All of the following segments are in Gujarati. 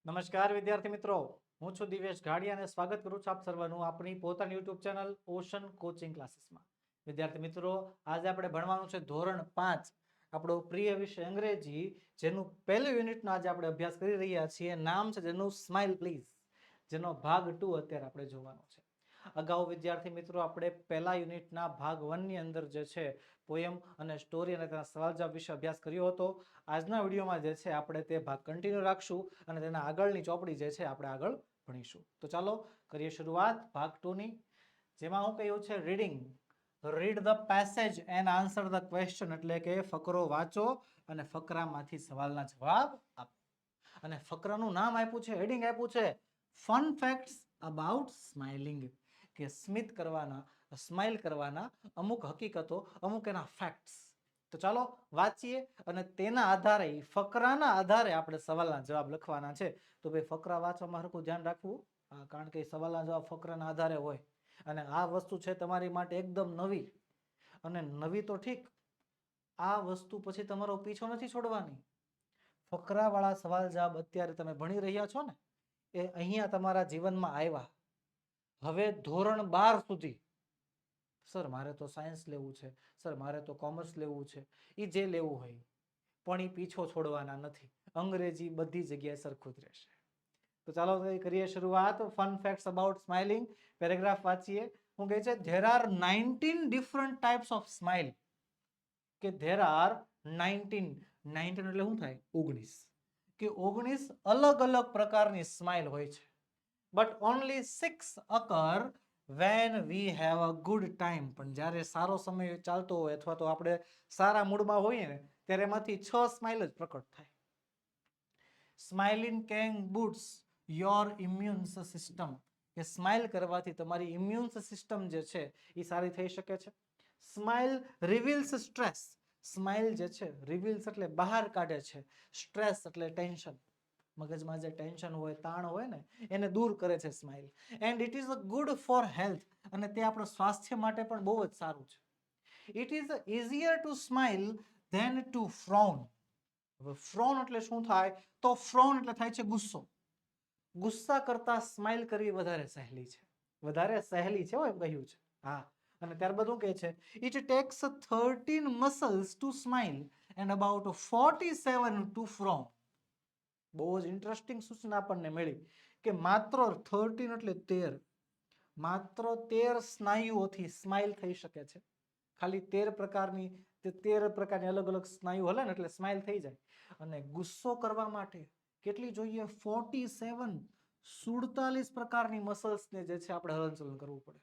નમસ્કાર વિદ્યાર્થી મિત્રો, હું છું દિવેશ ઘાડિયા અને સ્વાગત કરું છું આપ સર્વનું આપણી પોતાની યુટ્યુબ ચેનલ ઓશન કોચિંગ ક્લાસીસમાં. વિદ્યાર્થી મિત્રો, આજે આપણે ભણવાનું છે ધોરણ 5, આપણો પ્રિય વિષય અંગ્રેજી, જેનું પહેલું યુનિટનો આજે આપણે અભ્યાસ કરી રહ્યા છીએ. નામ છે જેનું સ્માઇલ પ્લીઝ, જેનો ભાગ 2 અત્યારે આપણે જોવાનો છે. અગાઉ વિદ્યાર્થી મિત્રો આપણે પહેલા યુનિટના ભાગ 1 ની અંદર જે છે પોયમ અને સ્ટોરી અને તેના સવાલ જવાબ વિશે અભ્યાસ કર્યો હતો. આજના વિડીયોમાં જે છે આપણે તે ભાગ કન્ટિન્યુ રાખશું અને તેના આગળની ચોપડી જે છે આપણે આગળ ભણીશું. તો ચાલો કરીએ શરૂઆત ભાગ 2 ની, જેમાં હું કહ્યું છે reading. Read the passage and answer the question, એટલે કે ફકરો વાંચો અને ફકરામાંથી સવાલના જવાબ આપો. અને ફકરાનું નામ આપ્યું છે, હેડિંગ આપ્યું છે ફન ફેક્ટ્સ અબાઉટ સ્માઇલિંગ, કે સ્મિત કરવાના, સ્માઇલ કરવાના અમુક હકીકતો, અમુક એના ફેક્ટ્સ. તો ચાલો વાંચીએ અને તેના આધારે, ફકરાના આધારે આપણે સવાલના જવાબ લખવાના છે. તો ભાઈ ફકરા વાંચવામાં હરખું ધ્યાન રાખવું, કારણ કે સવાલના જવાબ ફકરાના આધારે હોય. અને આ વસ્તુ છે તમારી માટે એકદમ નવી, અને નવી તો ઠીક, આ વસ્તુ પછી તમારો પીછો નથી છોડવાની. ફકરાવાળા સવાલ જવાબ અત્યારે તમે ભણી રહ્યા છો ને, એ અહીંયા તમારા જીવનમાં આવ્યા. હવે ધોરણ 12 સુધી, સર મારે તો સાયન્સ લેવું છે, સર મારે તો કોમર્સ લેવું છે, એ જે લેવું હોય, પણ એ પીછો છોડવાના નથી. અંગ્રેજી બધી જગ્યાએ સરખું જ રહેશે. તો ચાલો કરીએ શરૂઆત. Fun facts about smiling, paragraph વાંચીએ. હું કહે છે there are 19 different types of smile, કે ધેર આર 19 એટલે શું થાય? 19, કે 19 અલગ અલગ પ્રકારની સ્માઇલ હોય છે. But only 6 occur when we have a good time, પણ જ્યારે સારો સમય ચાલતો હોય અથવા તો આપણે સારા મૂડમાં હોઈએ ને, ત્યારે એમાંથી 6 સ્માઇલ જ પ્રકટ થાય. Smiling can boost your immune system, કે સ્માઇલ કરવાથી તમારી ઇમ્યુન સિસ્ટમ જે છે એ સારી થઈ શકે છે. સ્માઇલ રિવીલ્સ સ્ટ્રેસ, સ્માઇલ જે છે રિવીલ્સ એટલે બહાર કાઢે છે, સ્ટ્રેસ એટલે ટેન્શન, મગજમાં જે ટેન્શન હોય, તાણ હોય ને, એને દૂર કરે છે smile. And it is good for health, અને તે આપણું સ્વાસ્થ્ય માટે પણ બહુ જ સારું છે. It is easier to smile than to frown. હવે ફ્રોન એટલે શું થાય? તો ફ્રોન એટલે થાય છે ગુસ્સો. ગુસ્સા કરતા સ્માઇલ કરવી વધારે સહેલી છે, વધારે સહેલી છે એમ કહ્યું છે. હા, અને ત્યારબાદ શું કહે છે? It takes 13 muscles to smile and about 47 to frown. બહુ જ ઇન્ટરેસ્ટિંગ સૂચના આપણને મળી કે માત્ર 13 એટલે 13, માત્ર 13 સ્નાયુઓથી સ્માઇલ થઈ શકે છે. ખાલી 13 પ્રકારની અલગ અલગ સ્નાયુ હલે ને એટલે સ્માઇલ થઈ જાય. અને ગુસ્સો કરવા માટે કેટલી જોઈએ? 47 પ્રકારની મસલ્સને જે છે આપણે હલનચલન કરવું પડે.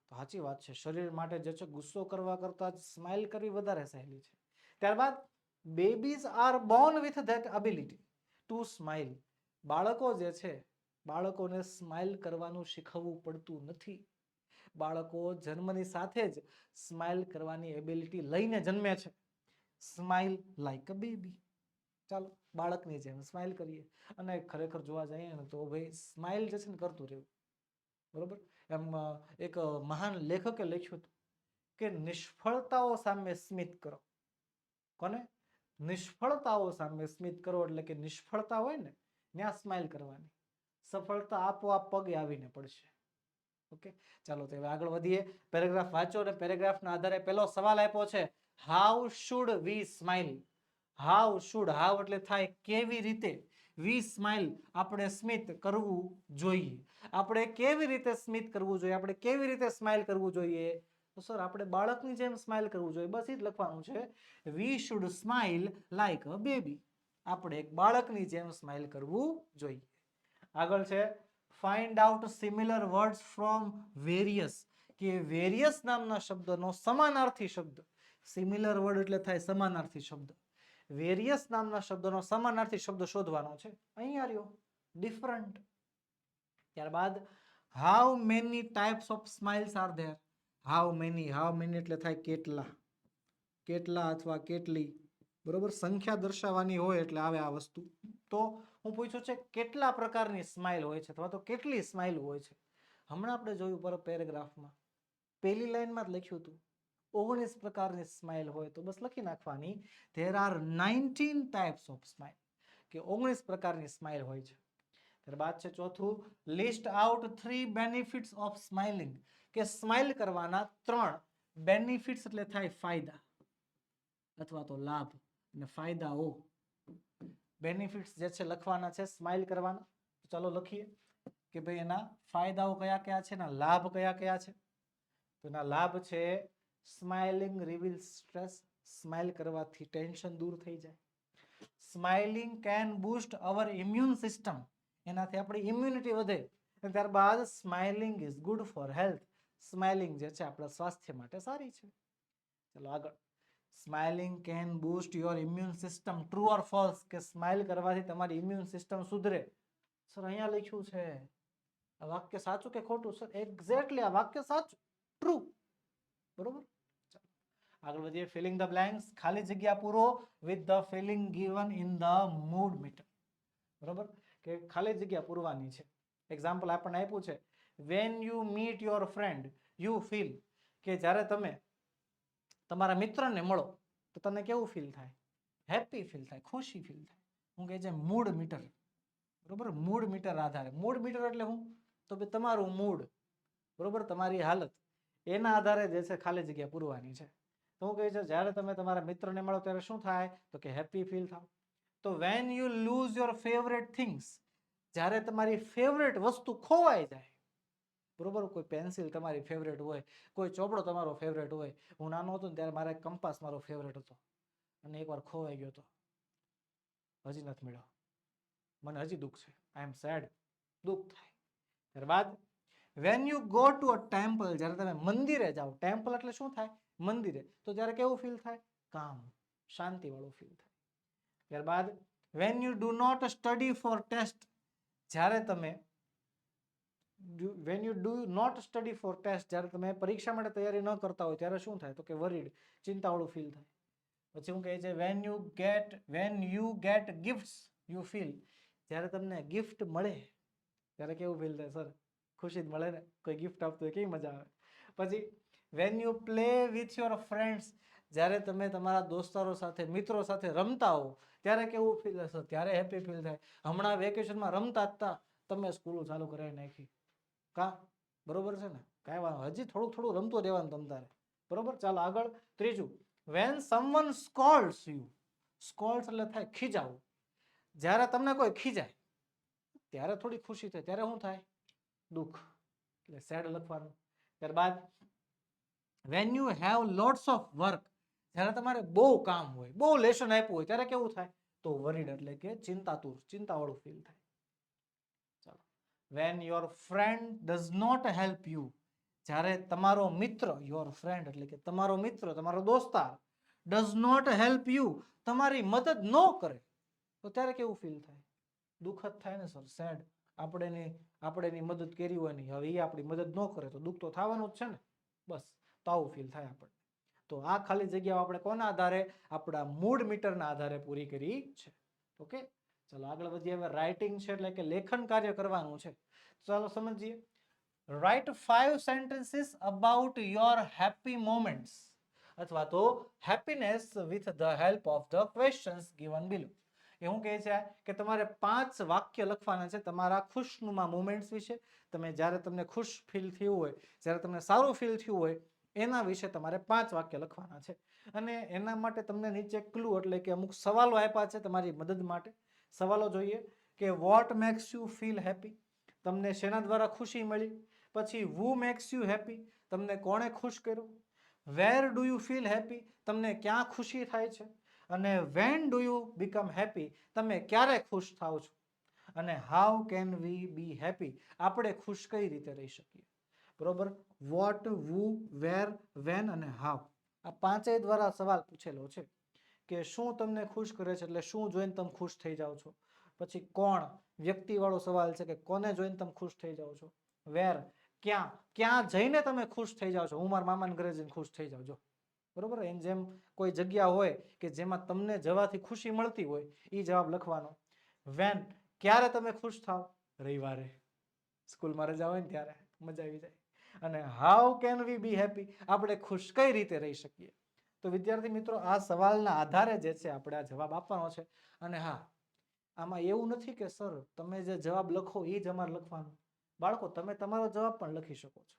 તો સાચી વાત છે, શરીર માટે જે છે ગુસ્સો કરવા કરતા સ્માઇલ કરવી વધારે સહેલી છે. ત્યારબાદ babies are born with that ability to smile. બાળકો જે છે, બાળકોને સ્માઇલ કરવાનું શીખવવું પડતું નથી. બાળકો જન્મની સાથે જ સ્માઇલ કરવાની એબિલિટી લઈને જન્મે છે. Smile like a baby. ચાલો બાળકની જેમ સ્માઇલ કરીએ. અને ખરેખર જોવા જઈએ ને તો ભાઈ સ્માઇલ જે છે ને કરતું રહેવું, બરોબર. એમ એક મહાન લેખકે લખ્યું હતું કે નિષ્ફળતાઓ સામે સ્મિત કરો. કોને? નિષ્ફળતાઓ સામે સ્મિત કરો, એટલે કે નિષ્ફળતા હોય ને ત્યાં સ્માઇલ કરવાની, સફળતા આપોઆપ પગે આવીને પડશે. ઓકે, ચાલો તો હવે આગળ વધીએ. પેરેગ્રાફ વાંચો અને પેરેગ્રાફના આધારે પહેલો સવાલ આપ્યો છે, how should we smile. How should, how એટલે થાય કેવી રીતે, વી સ્માઇલ આપણે સ્મિત કરવું જોઈએ. આપણે કેવી રીતે સ્મિત કરવું જોઈએ, આપણે કેવી રીતે સ્માઇલ કરવું જોઈએ? તો સર આપણે બાળકની જેમ સ્માઇલ કરવું જોઈએ, બસ એ જ લખવાનું છે. We should smile like a baby. આપણે એક બાળકની જેમ સ્માઇલ કરવું જોઈએ. આગળ છે find out similar words from various, કે વેરિયસ નામના શબ્દનો સમાનાર્થી શબ્દ. સિમિલર વર્ડ એટલે થાય સમાનાર્થી શબ્દ. વેરિયસ નામના શબ્દનો સમાનાર્થી શબ્દ શોધવાનો છે. અહીંયા રહ્યો ડિફરન્ટ. ત્યારબાદ how many types of smiles are there. How many એટલે થાય કેટલા, કેટલા અથવા કેટલી, બરોબર. સંખ્યા દર્શાવવાની હોય એટલે આવે આ વસ્તુ. તો હું પૂછ્યું છે કેટલા પ્રકારની સ્માઇલ હોય છે, અથવા તો કેટલી સ્માઇલ હોય છે. હમણાં આપણે જોયું પર પેરેગ્રાફમાં પહેલી લાઈનમાં જ લખ્યું હતું 19 પ્રકારની સ્માઇલ હોય, તો બસ લખી નાખવાની there are 19 types of smile, કે 19 પ્રકારની સ્માઇલ હોય છે. ત્યારબાદ છે ચોથું, list out 3 benefits of smiling, કે સ્માઇલ કરવાના 3 બેનિફિટ્સ એટલે થાય ફાયદા અથવા તો લાભ, અને ફાયદાઓ. બેનિફિટ્સ જે છે લખવાના છે સ્માઇલ કરવાના. ચાલો લખીએ કે ભાઈ એના ફાયદાઓ કયા કયા છે, એના લાભ કયા કયા છે. તો એના લાભ છે સ્માઇલિંગ રિવીલ્સ સ્ટ્રેસ, સ્માઇલ કરવાથી ટેન્શન દૂર થઈ જાય. Smiling can boost our immune system, એનાથી આપણી ઇમ્યુનિટી વધે. અને ત્યારબાદ smiling is good for health, smiling જે છે આપણા સ્વાસ્થ્ય માટે સારી છે. ચલો આગળ, smiling can boost your immune system, true or false, કે સ્માઇલ કરવાથી તમારી ઇમ્યુન સિસ્ટમ સુધરે. સર અહીંયા લખ્યું છે, આ વાક્ય સાચું કે ખોટું? સર એક્ઝેક્ટલી આ વાક્ય સાચું, ટ્રુ. બરોબર. આગળ વધીએ, ફિલિંગ ધ બ્લેન્ક્સ, ખાલી જગ્યા પૂરો with the feeling given in the mood meter. બરોબર, કે ખાલી જગ્યા પૂરવાની છે. એક્ઝામ્પલ આપણને આપ્યું છે, when you meet your friend you feel, કે જ્યારે તમે તમારા મિત્રને મળો તો તમને કેવું ફીલ થાય? હેપી ફીલ થાય, ખુશી ફીલ થાય. હું કહે છે મૂડ મીટર. બરોબર, મૂડ મીટર આધારે. મૂડ મીટર એટલે હું? તો કે તમારું મૂડ, બરોબર, તમારી હાલત, એના આધારે જે છે ખાલી જગ્યા પૂરવાની છે. તો હું કહે છે જ્યારે તમે તમારા મિત્રને મળો ત્યારે શું થાય? તો કે હેપી ફીલ થાવ. તો when you loose your favourite things, જ્યારે તમારી ફેવરેટ વસ્તુ ખોવાઈ જાય. બરોબર, કોઈ પેન્સિલ તમારી ફેવરેટ હોય, કોઈ ચોપડો તમારો ફેવરેટ હોય. હું નાનો હતો ને ત્યારે મારા કંપાસ મારો ફેવરેટ હતો, અને એકવાર ખોવાઈ ગયો હતો, હજી નથી મળ્યો. મને હજી દુઃખ છે. આઈ એમ સેડ, દુઃખ થાય. ત્યારબાદ when you go to a temple, જ્યારે તમે મંદિરે જાઓ, ટેમ્પલ એટલે શું થાય? મંદિરે. તો ત્યારે કેવું ફીલ થાય? કામ, શાંતિ વાળું ફીલ થાય. ત્યારબાદ when you do not study for test, જ્યારે તમે when you do not study for test, જ્યારે તમે પરીક્ષા માટે તૈયારી ન કરતા હોય ત્યારે શું થાય? તો કે વરીડ, ચિંતાવાળું ફીલ થાય. પછી હું કહે છે when you get gifts you feel, જ્યારે તમને ગિફ્ટ મળે ત્યારે કેવું ફીલ થાય? સર ખુશી જ મળે ને, કોઈ ગિફ્ટ આપતું હોય કેવી મજા આવે. પછી when you play with your friends, જ્યારે તમે તમારા દોસ્તારો સાથે, મિત્રો સાથે રમતા હો ત્યારે કેવું ફીલ થશે? ત્યારે હેપી ફીલ થાય. હમણાં વેકેશનમાં રમતા હતા, તમે સ્કૂલો ચાલુ કરાવી નાખી. કા? બરોબર છે ને? કાંઈ વાંધો, હજી થોડું થોડું રમતું રહેવાનું તમ તારે. બરોબર. ચાલો આગળ, ત્રીજું, વેન સમવન સ્કોલ્ડ્સ યુ, સ્કોલ્ડ્સ એટલે થાય ખીજાવું. જ્યારે તમને કોઈ ખીજાય ત્યારે થોડી ખુશી થાય, ત્યારે શું થાય? દુઃખ, એટલે સેડ લખવાનું. ત્યારબાદ when you have lots of work, જ્યારે તમારે બહુ કામ હોય, બહુ લેસન આપ્યું હોય ત્યારે કેવું થાય? તો વરીડ એટલે કે ચિંતાતુર, ચિંતાવાળું ફીલ થાય. ચાલો, when your friend does not help you, જ્યારે તમારો મિત્ર, યોર ફ્રેન્ડ એટલે કે તમારો મિત્ર, તમારો દોસ્તાર, ડઝ નોટ હેલ્પ યુ, તમારી મદદ ન કરે તો ત્યારે કેવું ફીલ થાય? દુઃખ જ થાય ને સર, સેડ. આપણે એની મદદ કરી હોય નહીં, હવે એ આપણી મદદ ન કરે તો દુઃખ તો થવાનું જ છે ને. બસ, તો આવું ફીલ થાય આપણને. તો આ ખાલી જગ્યાઓ આપણે કોના આધારે? આપણા મૂડ મીટરના આધારે પૂરી કરી છે. ઓકે, ચાલો આગળ વધીએ. હવે રાઇટિંગ છે એટલે કે લેખન કાર્ય કરવાનું છે. ચાલો સમજીએ. Write 5 sentences about your happy moments, અથવા તો happiness with the help of the questions given below. એ શું કહે છે કે તમારે 5 વાક્ય લખવાના છે તમારા ખુશનુમા મોમેન્ટ્સ વિશે. તમે જ્યારે તમને ખુશ ફીલ થયું હોય, જ્યારે તમને સારું ફીલ થયું હોય, એના વિશે તમારે 5 વાક્ય લખવાના છે. અને એના માટે તમને નીચે ક્લુ એટલે કે અમુક સવાલો આપ્યા છે તમારી મદદ માટે. સવાલો જોઈએ કે what makes you feel happy, તમને શેના દ્વારા ખુશી મળી. પછી who makes you happy, તમને કોણે ખુશ કર્યું. where do you feel happy, તમને ક્યાં ખુશી થાય છે. અને when do you become happy, તમે ક્યારે ખુશ થાવ છો. અને how can we be happy, આપણે ખુશ કઈ રીતે રહી શકીએ. બરોબર, what, who, where, when અને how, આ પાંચેય દ્વારા સવાલ પૂછેલો છે કે શું તમને ખુશ કરે છે, એટલે શું જોઈને તમે ખુશ થઈ જાઓ છો. પછી કોણ, વ્યક્તિ વાળો સવાલ છે કે કોને જોઈને તમે ખુશ થઈ જાઓ છો. where, ક્યાં જઈને તમે ખુશ થઈ જાઓ છો. હું મારા મામાના ઘરે જઈને ખુશ થઈ જાઉં છો. બરોબર, એની જેમ કોઈ જગ્યા હોય કે જેમાં તમને જવાથી ખુશી મળતી હોય, એ જવાબ લખવાનો. વેન, ક્યારે તમે ખુશ થાવ. રવિવારે, સ્કૂલમાં રજા હોય ને ત્યારે મજા આવી જાય. અને how can we B happy, આપણે ખુશ કઈ રીતે રહી શકીએ. તો વિદ્યાર્થી મિત્રો, આ સવાલના આધારે જે છે આપણે આ જવાબ આપવાનો છે. અને હા, આમાં એવું નથી કે સર તમે જે જવાબ લખો એ જ અમારે લખવાનું. બાળકો તમે તમારો જવાબ પણ લખી શકો છો.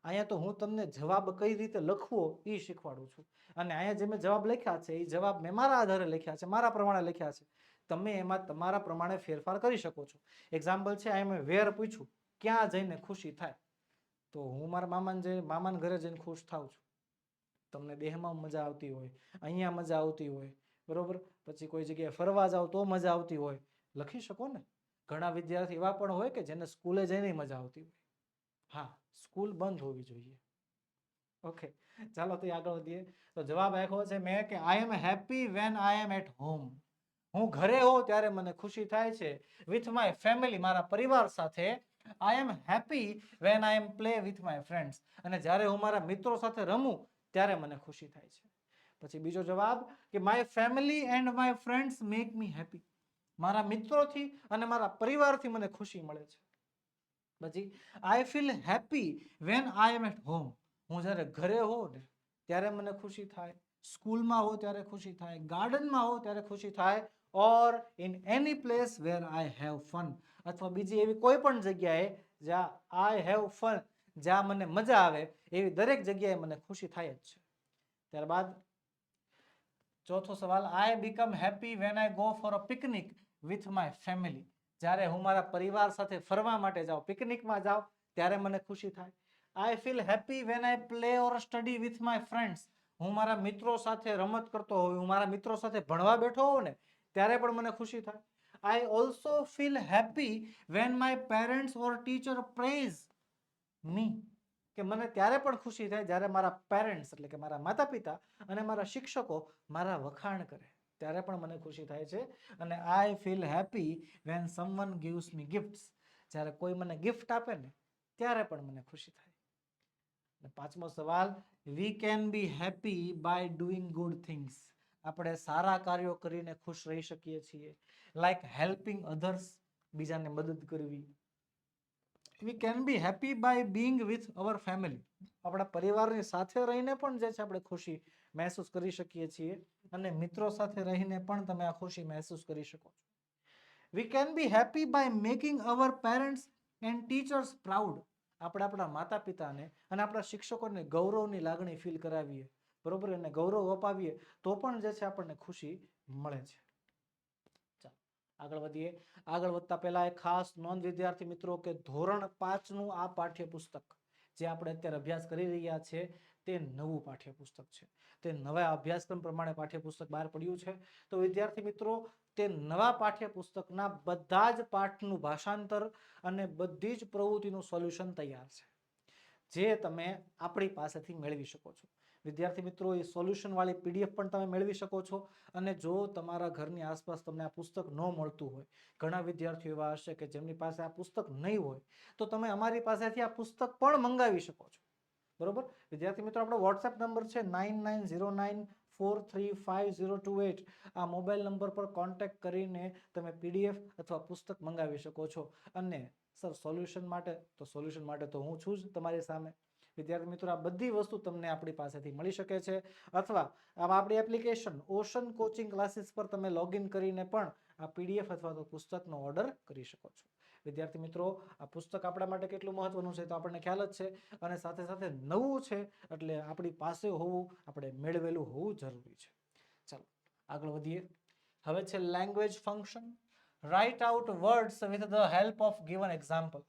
અહીંયા તો હું તમને જવાબ કઈ રીતે લખવો એ શીખવાડું છું. અને અહીંયા જે મેં જવાબ લખ્યા છે એ જવાબ મેં મારા આધારે લખ્યા છે, મારા પ્રમાણે લખ્યા છે. તમે એમાં તમારા પ્રમાણે ફેરફાર કરી શકો છો. એક્ઝામ્પલ છે અહીંયા મેં વેર પૂછ્યું, ક્યાં જઈને ખુશી થાય? તો હું મારા મામાના ઘરે જઈને ખુશ થાઉં છું. તમને દેહમાં મજા આવતી હોય, અહીંયા મજા આવતી હોય, બરોબર, પછી કોઈ જગ્યાએ ફરવા જાવ તો મજા આવતી હોય, લખી શકો ને. ઘણા વિદ્યાર્થી એવા પણ હોય કે જેને સ્કૂલે જઈને મજા આવતી હોય. હા, સ્કૂલ બંધ હોવી જોઈએ. ઓકે, ચાલો તો આગળ વધીએ. તો જવાબ આપ્યો છે મેં કે I am happy when I am at home. હું ઘરે હોઉં ત્યારે મને ખુશી થાય છે. વિથ માય ફેમિલી, મારા પરિવાર સાથે. I am happy when I am play with my friends. અને જ્યારે હું મારા મિત્રો સાથે રમું ત્યારે મને ખુશી થાય છે. પછી બીજો જવાબ કે my family and my friends make me happy. મારા મિત્રોથી અને મારા પરિવારથી મને ખુશી મળે છે. પછી I feel happy when I am at home. હું જ્યારે ઘરે હોઉં ને ત્યારે મને ખુશી થાય, સ્કૂલમાં હોઉં ત્યારે ખુશી થાય, ગાર્ડનમાં હોઉં ત્યારે ખુશી થાય, or in any place where I have fun. અથવા બીજી એવી કોઈ પણ જગ્યાએ જ્યાં આઈ હેવ ફન, જ્યાં મને મજા આવે, એવી દરેક જગ્યાએ મને ખુશી થાય જ છે. ત્યારબાદ ચોથો સવાલ, I become happy when I go for a picnic with my family. જ્યારે હું મારા પરિવાર સાથે ફરવા માટે જાઉં, પિકનિકમાં જાઉં, ત્યારે મને ખુશી થાય. આઈ feel happy when I play or study with my friends. હું મારા મિત્રો સાથે રમત કરતો હોઉં, હું મારા મિત્રો સાથે ભણવા બેઠો હોઉં ને ત્યારે પણ મને ખુશી થાય. I also feel happy when my parents or teacher praise me. કે મને ત્યારે પણ ખુશી થાય જ્યારે મારા પેરેન્ટ્સ એટલે કે મારા માતા પિતા અને મારા શિક્ષકો મારા વખાણ કરે, ત્યારે પણ મને ખુશી થાય છે. અને આઈ feel happy van someone gives મી ગિફ્ટ્સ. જ્યારે કોઈ મને ગિફ્ટ આપે ને ત્યારે પણ મને ખુશી થાય. પાંચમો સવાલ, we can be happy by doing good things. આપણે સારા કાર્યો કરીને ખુશ રહી શકીએ છીએ. લાઈક હેલ્પિંગ અધર્સ, બીજાને મદદ કરવી. We can be happy by being with our family. આપણા પરિવારની સાથે રહીને પણ જે છે આપણે ખુશી મહેસૂસ કરી શકીએ છીએ. અને મિત્રો સાથે રહીને પણ તમે આ ખુશી મહેસૂસ કરી શકો છો. We can be happy by making our parents and teachers proud. આપણે આપણા માતા પિતાને અને આપણા શિક્ષકોને ગૌરવની લાગણી ફીલ કરાવીએ, બરોબર, એને ગૌરવ અપાવીએ તો પણ જે છે આપણને ખુશી મળે છે. ચાલો આગળ વધીએ. આગળ વધતા પહેલા એક ખાસ નોંધ વિદ્યાર્થી મિત્રો કે ધોરણ 5 નું આ પાઠ્યપુસ્તક જે આપણે અત્યારે અભ્યાસ કરી રહ્યા છે તે નવું પાઠ્યપુસ્તક છે. તે નવા અભ્યાસક્રમ પ્રમાણે પાઠ્યપુસ્તક બહાર પડ્યું છે. તો વિદ્યાર્થી મિત્રો, તે નવા પાઠ્યપુસ્તકના બધા જ પાઠનું ભાષાંતર અને બધી જ પ્રવૃત્તિનું સોલ્યુશન તૈયાર છે, જે તમે આપણી પાસેથી મેળવી શકો છો. વિદ્યાર્થી મિત્રો, એ સોલ્યુશન વાળી PDF પણ તમે મેળવી શકો છો. અને જો તમારા ઘરની આસપાસ તમને આ પુસ્તક ન મળતું હોય, ઘણા વિદ્યાર્થીઓ એવા હશે કે જેમની પાસે આ પુસ્તક નહીં હોય, તો તમે અમારી પાસેથી આ પુસ્તક પણ મંગાવી શકો છો. બરોબર વિદ્યાર્થી મિત્રો, આપણો WhatsApp નંબર છે 9909435028. આ મોબાઈલ નંબર પર કોન્ટેક્ટ કરીને તમે PDF અથવા પુસ્તક મંગાવી શકો છો. અને સર સોલ્યુશન માટે તો હું છું જ તમારી સામે. વિદ્યાર્થી મિત્રો, આ બધી વસ્તુ તમને આપણી પાસેથી મળી શકે છે. અથવા આપણી એપ્લિકેશન ઓશન કોચિંગ ક્લાસીસ પર તમે લોગિન કરીને પણ આ PDF અથવા તો પુસ્તકનો ઓર્ડર કરી શકો છો. વિદ્યાર્થી મિત્રો, આ પુસ્તક આપણા માટે કેટલું મહત્વનું છે તો આપણને ખ્યાલ જ છે. અને સાથે સાથે નવું છે એટલે આપણી પાસે હોવું, આપણે મેળવેલું હોવું જરૂરી છે. ચાલો આગળ વધીએ. હવે છે language function. Write out words with the help of given example.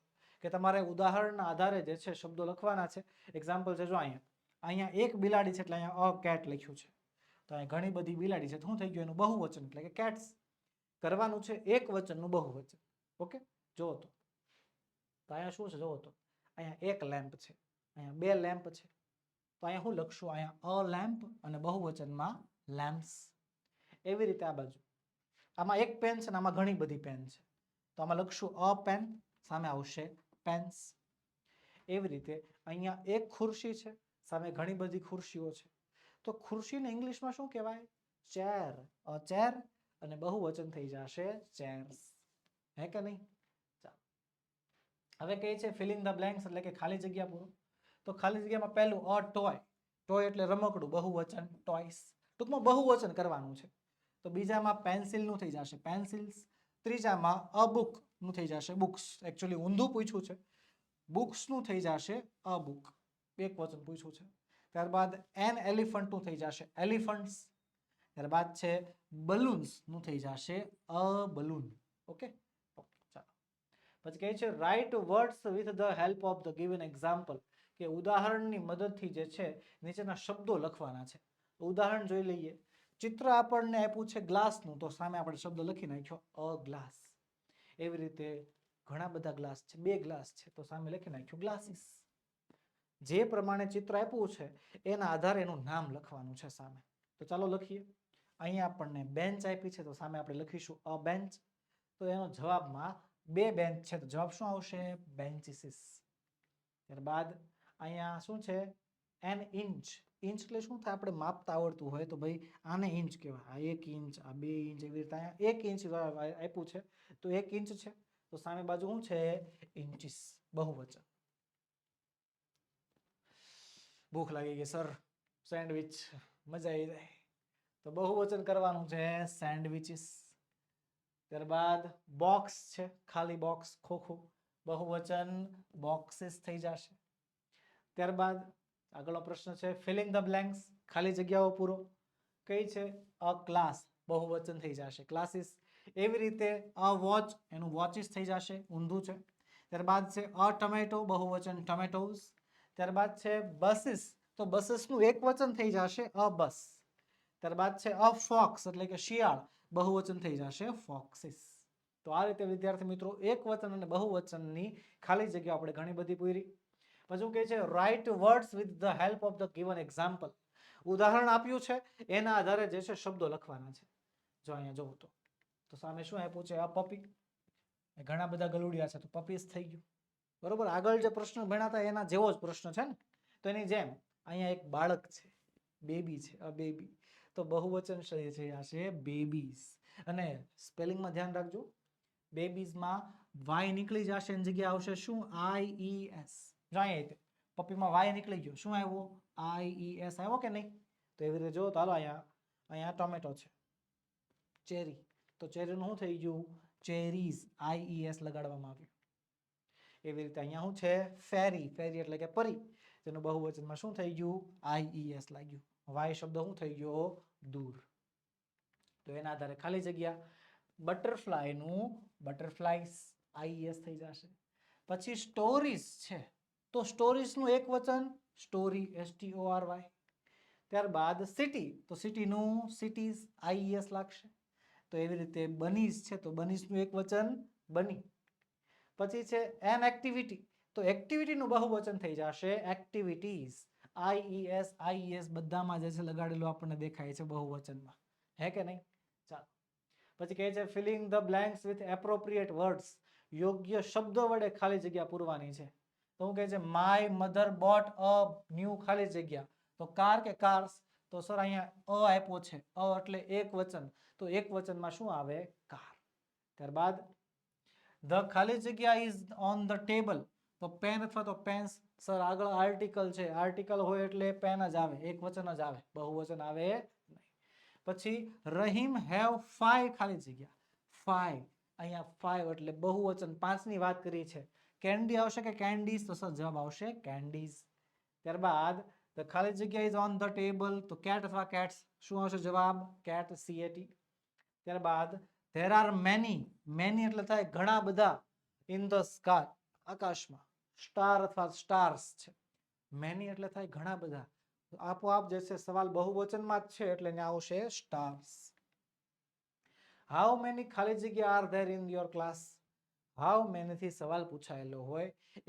કે તમારે ઉદાહરણના આધારે જે છે શબ્દો લખવાના છે. એક્ઝામ્પલ છે, જો અહીંયા એક બિલાડી છે એટલે અહીંયા અ કેટ લખ્યું છે. તો અહીંયા ઘણી બધી બિલાડી છે તો શું થઈ ગયું? એનું બહુવચન એટલે કે કેટ્સ. કરવાનું છે એક વચનનું બહુવચન. ઓકે, જોવો તો અહીંયા શું છે? જોવો તો અહીંયા એક લેમ્પ છે, અહીંયા બે લેમ્પ છે. તો અહીંયા શું લખશું? અહીંયા અ લેમ્પ અને બહુવચનમાં લેમ્પ્સ. એવી રીતે આ બાજુ આમાં એક પેન છે ને આમાં ઘણી બધી પેન છે, તો આમાં લખશું અ પેન, સામે આવશે પેન્સ. એવી રીતે અહીંયા એક ખુરશી છે, સામે ઘણી બધી ખુરશીઓ છે. તો ખુરશીને ઇંગ્લિશમાં શું કહેવાય? ચેર. અ ચેર અને બહુવચન થઈ જશે ચેર્સ. હે કે નહીં? ચાલો હવે કહે છે ફિલિંગ ધ બ્લેન્ક્સ એટલે કે ખાલી જગ્યા પૂરો. તો ખાલી જગ્યામાં પહેલું અ ટોય. ટોય એટલે રમકડું, બહુવચન ટોયસ. ટૂંકમાં બહુવચન કરવાનું છે. તો બીજામાં પેન્સિલનું થઈ જશે પેન્સિલ્સ. ત્રીજામાં અ બુક નું થઈ જશે બુક્સ. એકચ્યુઅલી ઊંધું પૂછ્યું છે, બુક્સ નું થઈ જશે અ બુક, એક વચન પૂછ્યું છે. ત્યારબાદ એન એલિફન્ટ નું થઈ જશે એલિફન્ટ્સ. ત્યારબાદ છે બલૂન્સ નું થઈ જશે અ બલૂન. ઓકે, ચાલો. પછી કહે છે write words with the help of the given example, કે ઉદાહરણની મદદથી જે છે નીચેના શબ્દો લખવાના છે. ઉદાહરણ જોઈ લઈએ. ચિત્ર આપણને આપ્યું છે ગ્લાસનું, તો સામે આપણે શબ્દ લખી નાખ્યો અ ગ્લાસ. એવી રીતે ઘણા બધા ગ્લાસ છે, 2 ગ્લાસ છે, તો સામે લખી નાખ્યું ગ્લાસીસ. જે પ્રમાણે ચિત્ર આપ્યું છે એના આધારે એનું નામ લખવાનું છે સામે. તો ચાલો લખીએ. અહીંયા આપણને બેન્ચ આપી છે, તો સામે આપણે લખીશું અ બેન્ચ. તો એનો જવાબમાં 2 બેન્ચ છે, તો જવાબ શું આવશે? બેન્ચીસીસ. ત્યારબાદ અહીંયા શું છે? N inch. ઇંચ એટલે શું થાય? આપણે માપતા આવડતું હોય તો ભાઈ આને ઇંચ કહેવાય. આ 1 ઇંચ, આ 2 ઇંચ, એવી રીતે અહીંયા 1 ઇંચ આપ્યું છે, તો 1 ઇંચ છે. તો સામે બાજુ શું છે? ઇન્ચીસ, બહુવચન. ભૂખ લાગી ગઈ સર, સેન્ડવિચ, મજા આવી જાય. તો બહુવચન કરવાનું છે સેન્ડવિચીસ. ત્યારબાદ બોક્સ છે, ખાલી બોક્સ, ખોખું, બહુવચન બોક્સીસ થઈ જશે. ત્યારબાદ આગળનો પ્રશ્ન છે ફિલિંગ ધ બ્લેન્ક્સ, ખાલી જગ્યાઓ પૂરો. કઈ છે? અ ક્લાસ, બહુવચન થઈ જશે ક્લાસીસ. એવી રીતે અ વોચ, એનું વોચીસ થઈ જશે, ઊંધું છે. ત્યારબાદ છે અ ટમેટો, બહુવચન ટમેટોઝ. ત્યારબાદ છે બસીસ, તો બસીસનું એક વચન થઈ જશે અ બસ. ત્યારબાદ છે અ ફોક્સ, એટલે કે શિયાળ, બહુવચન થઈ જશે ફોક્સીસ. તો આ રીતે વિદ્યાર્થી મિત્રો એક વચન અને બહુવચનની ખાલી જગ્યા આપણે ઘણી બધી પૂરી. પછી કહે છે write words with the help of the given example. ઉદાહરણ આપ્યું છે એના આધારે જે છે શબ્દો લખવાના છે. જો અહીંયા જોવું તો સામે શું આપ્યું છે? આ પપી. ઘણા બધા ગલુડિયા છે, તો પપીસ થઈ ગયું. બરોબર, આગળ જે પ્રશ્ન ભણ્યા હતા એના જેવો જ પ્રશ્ન છે ને. તો એની જેમ અહીંયા એક બાળક છે, બેબી છે, અ બેબી. તો બહુવચન છે હશે બેબીઝ. અને સ્પેલિંગમાં ધ્યાન રાખજો, બેબીઝમાં વાય નીકળી જશે, એની જગ્યાએ આવશે શું? IES. જો અહીંયા પપ્પીમાં વાય નીકળી ગયો, શું આવ્યું? IES આવ્યો કે નહીં? તો એવી રીતે જો, તો હાલો અહીંયા ટોમેટો છે, ચેરી, તો ચેરીનું શું થઈ ગયું? ચેરીઝ, IES લગાડવામાં આવ્યું. એવી રીતે અહીંયા શું છે? ફેરી, ફેરી એટલે કે પરી, તેનું બહુવચનમાં શું થઈ ગયું? IES લાગ્યું. વાય શબ્દ શું થઈ ગયો? દૂર. તો એના આધારે ખાલી જગ્યા. બટરફ્લાયનું બટરફ્લાઈસ, IES થઈ જશે. પછી સ્ટોરીઝ છે, તો સ્ટોરીઝનું એક વચન સ્ટોરી, STORY. ત્યારબાદ સિટી, તો સિટીનું સિટીઝ, IES લાગશે. તો એવી રીતે બનીઝ છે, તો બનીઝનું એક વચન બની. પછી છે એન એક્ટિવિટી, તો એક્ટિવિટીનું બહુવચન થઈ જશે એક્ટિવિટીઝ, IES બધામાં જે છે લગાડેલું આપણને દેખાય છે બહુવચનમાં, હે કે નહીં? ચાલો. પછી કહે છે filling the blanks with appropriate words, યોગ્ય શબ્દો વડે ખાલી જગ્યા પૂરવાની છે. તો હું કહે છે my mother bought a new, ખાલી જગ્યા, તો કાર કે કાર્સ. તો સર અહીંયા અ આપ્યો છે, અ એટલે એક વચન, તો એક વચનમાં શું આવે? કાર. ત્યારબાદ ધ ખાલી જગ્યા ઇઝ ઓન ધ ટેબલ, તો પેન અથવા તો પેન્સ. સર આગળ આર્ટિકલ છે, આર્ટિકલ હોય એટલે પેન જ આવે, એક વચન જ આવે, બહુવચન આવે નહીં. પછી રહીમ હેવ 5 ખાલી જગ્યા, 5, અહીંયા 5 એટલે બહુવચન, 5 ની વાત કરી છે. કેન્ડી આવશે કે કેન્ડીઝ? તો સર જવાબ આવશે કેન્ડીઝ. ત્યારબાદ ધ ખાલી જગ્યા ઇઝ ઓન ધ ટેબલ, તો કેટ અથવા કેટ્સ, શું આવશે જવાબ? Cat, CAT. ત્યારબાદ there are many, many એટલે થાય ઘણા બધા, in the sky, આકાશમાં, સ્ટાર અથવા સ્ટાર્સ છે. many એટલે થાય ઘણા બધા, આપોઆપ જે છે સવાલ બહુવચનમાં જ છે એટલે ત્યાં આવશે સ્ટાર્સ. how many ખાલી જગ્યા are there in your class? how many થી સવાલ પૂછાયેલો હોય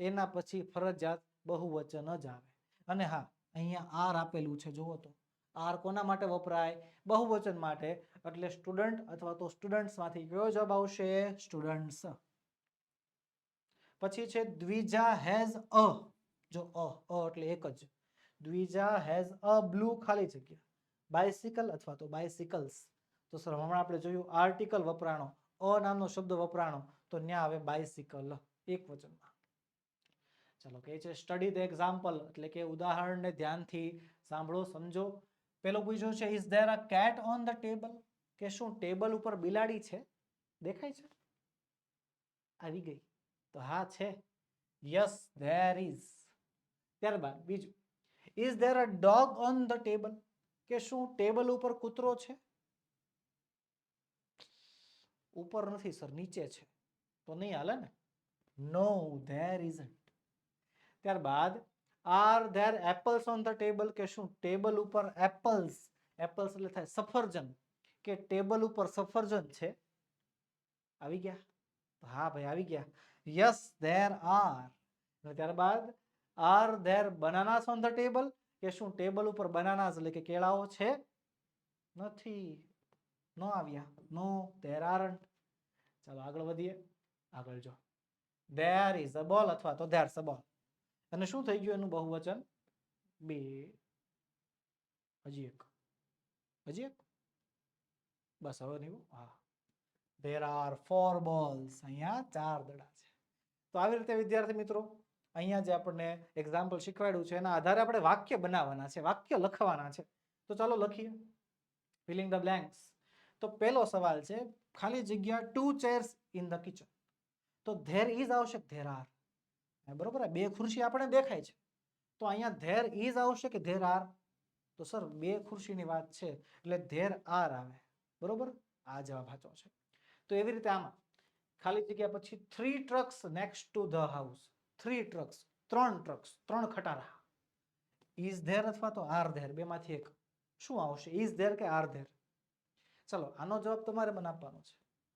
એના પછી ફરજિયાત બહુવચન જ આવે. અને હા, અહીંયા આર આપેલું છે, જુઓ તો આર કોના માટે વપરાય? બહુવચન માટે. એટલે સ્ટુડન્ટ અથવા તો સ્ટુડન્ટ્સ માંથી કયો જવાબ આવશે? સ્ટુડન્ટ્સ. પછી છે દ્વિજા હેઝ અ, જો અ એટલે એક જ, દ્વિજા હેઝ અ બ્લુ ખાલી જગ્યા, બાઇસિકલ અથવા તો બાઇસિકલ્સ. તો સર હમણાં આપણે જોયું આર્ટિકલ વપરાણો, અ નામનો શબ્દ વપરાણો, તો ન્યા આવે બાઇસિકલ, એક વચનમાં. ચાલો કે છે સ્ટડી ધ એક્ઝામ્પલ, એટલે કે ઉદાહરણને ધ્યાનથી સાંભળો, સમજો. પેલો પૂછ્યો છે is there a cat on the table, કે શું ટેબલ ઉપર બિલાડી છે? દેખાય છે? આવી ગઈ તો હા છે. Yes there is. ત્યારબાદ બીજું, is there a dog on the table, કે શું ટેબલ ઉપર કૂતરો છે? ઉપર નથી સર, નીચે છે, તો નહીં હાલે ને. No there isn't. ત્યારબાદ are there apples on the table, કે શું ટેબલ ઉપર એપલ્સ, એપલ્સ એટલે થાય સફરજન, કે ટેબલ ઉપર સફરજન છે? આવી ગયા? હા ભાઈ આવી ગયા. Yes there are. ત્યારબાદ are there bananas on the table, કે શું ટેબલ ઉપર બનાનાસ એટલે કે કેળાઓ છે? નથી. નો આવ્યા. No there aren't. ચાલો આગળ વધીએ. આગળ જો ધેર ઇઝ અ બોલ અથવા તો ધેર્સ અ બોલ, અને શું થઈ ગયું એનું બહુવચન? બે. હજી એક, હજી એક, બસ હવે નહીં. હા, ધેર આર 4 balls. અહીંયા 4 દડા છે. તો આવી રીતે વિદ્યાર્થી મિત્રો અહીંયા જે આપણને એક્ઝામ્પલ શીખવાડ્યું છે એના આધારે આપણે વાક્ય બનાવવાના છે, વાક્ય લખવાના છે. તો ચાલો લખીએ. Filling the blanks. તો પહેલો સવાલ છે, ખાલી જગ્યા 2 chairs ઇન ધ કિચન. તો ધેર ઇઝ આવશે ધેર આર. બરોબર, બે ખુરશી આપણે દેખાય છે, તો અહીંયા ધેર ઇઝ આવશે કે ધેર આર? તો સર બે ખુરશીની વાત છે એટલે ધેર આર આવે. બરોબર, આ જવાબ સાચો છે. તો એવી રીતે આમાં ખાલી જગ્યા પછી 3 trucks next to the house. 3 trucks, 3 trucks, 3 ખટારા. Is there અથવા તો આર ધેર, બેમાંથી એક શું આવશે? ઇઝ ધેર કે આર ધેર? ચલો આનો જવાબ તમારે મને આપવાનો છે.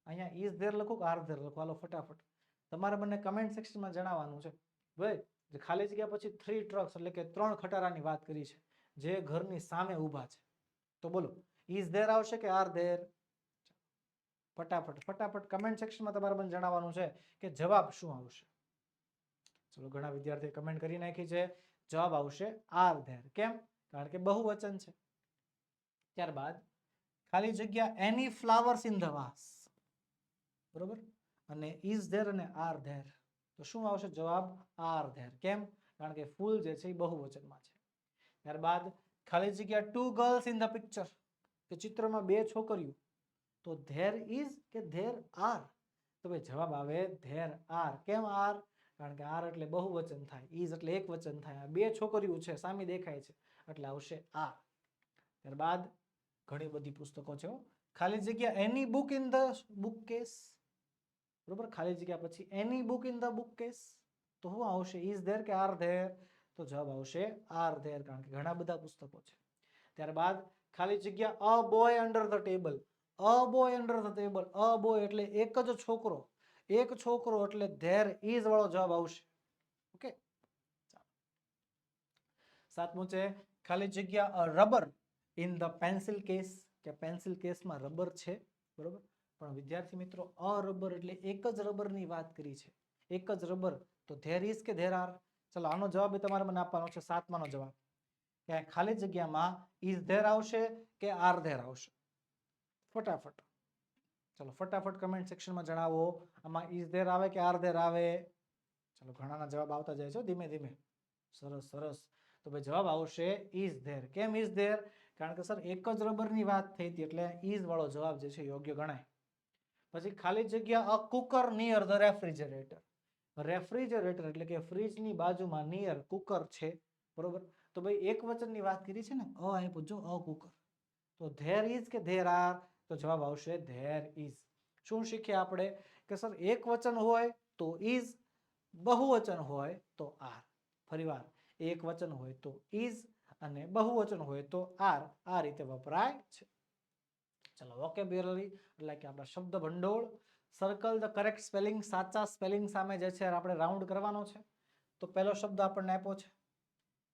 અહીંયા ઇઝ ધેર લખો કે આર ધેર લખો? હાલો ફટાફટ તમારે મને કમેન્ટ સેક્શનમાં જણાવવાનું છે. ભાઈ જે ખાલી જગ્યા પછી 3 trucks એટલે કે 3 ખટારાની વાત કરી છે જે ઘરની સામે ઊભા છે, તો બોલો ઇઝ ધેર આવશે કે આર ધેર? ફટાફટ કમેન્ટ સેક્શનમાં તમારે મને જણાવવાનું છે કે જવાબ શું આવશે. ચલો ઘણા વિદ્યાર્થીઓ કમેન્ટ કરી નાખી છે. જવાબ આવશે આર ધેર. કેમ? કારણ કે બહુવચન છે. ત્યારબાદ ખાલી જગ્યા એની ફ્લાવર્સ ઇન ધ વાસ. બરોબર, અને ઇઝ ધેર અને આર ધેર, તો શું આવશે જવાબ? Are there. કેમ? કારણ કે ફૂલ જે છે એ બહુવચનમાં છે. ત્યારબાદ ખાલી જગ્યા 2 girls in the picture, કે ચિત્રમાં 2 છોકરીઓ, તો ધેર ઇઝ કે ધેર આર? તો ભાઈ જવાબ આવે ધેર આર. કેમ આર? કારણ કે આર એટલે બહુવચન થાય, ઇઝ એટલે એક વચન થાય. 2 છોકરીઓ છે સામે દેખાય છે એટલે આવશે આર. ત્યારબાદ ઘણી બધી પુસ્તકો છે. ખાલી જગ્યા any book in the book case. બરોબર, ખાલી જગ્યા પછી any book in the book case, તો શું આવશે? ઇઝ ધેર કે આર ધેર? તો જવાબ આવશે આર ધેર, કારણ કે ઘણા બધા પુસ્તકો છે. ત્યારબાદ ખાલી જગ્યા a boy under the table. A boy under the table, a boy એટલે એક જ છોકરો, એક છોકરો એટલે ધેર ઇઝ વાળો જવાબ આવશે. ઓકે, સાતમું છે ખાલી જગ્યા rubber in the pencil case, કે પેન્સિલ કેસમાં રબર છે. બરોબર, પણ વિદ્યાર્થી મિત્રો અ રબર એટલે એક જ રબરની વાત કરી છે, એક જ રબર, તો ધેર ઇઝ કે ધેર આર? ચલો આનો જવાબ તમારે મને આપવાનો છે. સાતમાનો જવાબ કે ખાલી જગ્યામાં ઇઝ ધેર આવશે કે આર ધેર આવશે? ફટાફટ ચલો ફટાફટ કમેન્ટ સેક્શનમાં જણાવો. આમાં ઇઝ ધેર આવે કે આર ધેર આવે? ચલો ઘણાના જવાબ આવતા જાય છે ધીમે ધીમે. સરસ સરસ. તો ભાઈ જવાબ આવશે ઇઝ ધેર. કેમ ઇઝ ધેર? કારણ કે સર એક જ રબરની વાત થઈ હતી એટલે ઇઝ વાળો જવાબ જે છે યોગ્ય ગણાય. પછી ખાલી જગ્યા a cooker near the refrigerator. Refrigerator એટલે કે ફ્રીજની બાજુમાં નિયર કુકર છે. બરોબર, તો ભાઈ એક વચનની વાત કરી છે ને, અ આપ્યું જો અ કુકર, તો ધેર ઇઝ કે ધેર આર? તો જવાબ આવશે ધેર ઇઝ. શું શીખ્યા આપણે? કે સર એક વચન હોય તો ઇઝ, બહુવચન હોય તો આર. ફરીવાર, એક વચન હોય તો ઇઝ અને બહુવચન હોય તો આર. આ રીતે વપરાય છે. ચલો વોકેબ્યુલરી એટલે કે આપણા શબ્દ ભંડોળ. Circle the correct spelling. સાચા સ્પેલિંગ સામે જે છે આપણે રાઉન્ડ કરવાનો છે. તો પહેલો શબ્દ આપણને આપ્યો છે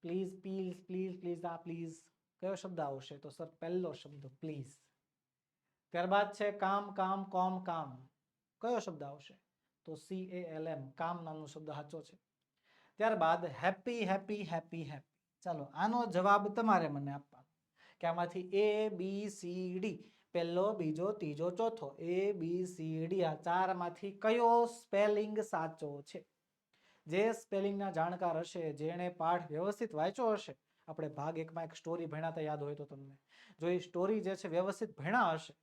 પ્લીઝ, પ્લીઝ, પ્લીઝ, પ્લીઝ. આ પ્લીઝ કયો શબ્દ આવશે? તો સર પહેલો શબ્દ પ્લીઝ. ત્યારબાદ છે કામ, કામ, કોમ, કામ. કયો શબ્દ આવશે? તો CALM, કામ નામનો શબ્દ સાચો છે. ત્યારબાદ હેપી, હેપી, હેપી, હેપી. ચાલો આનો જવાબ તમારે મને આપવાનો કે આમાંથી ABCD પહેલો, બીજો, ત્રીજો, ચોથો, ABCD આ ચારમાંથી કયો સ્પેલિંગ સાચો છે? જે સ્પેલિંગના જાણકાર હશે, જેણે પાઠ વ્યવસ્થિત વાંચ્યો હશે, આપણે ભાગ 1માં એક સ્ટોરી ભણ્યા હતા યાદ હોય તો તમને, જો એ સ્ટોરી જે છે વ્યવસ્થિત ભણ્યા હશે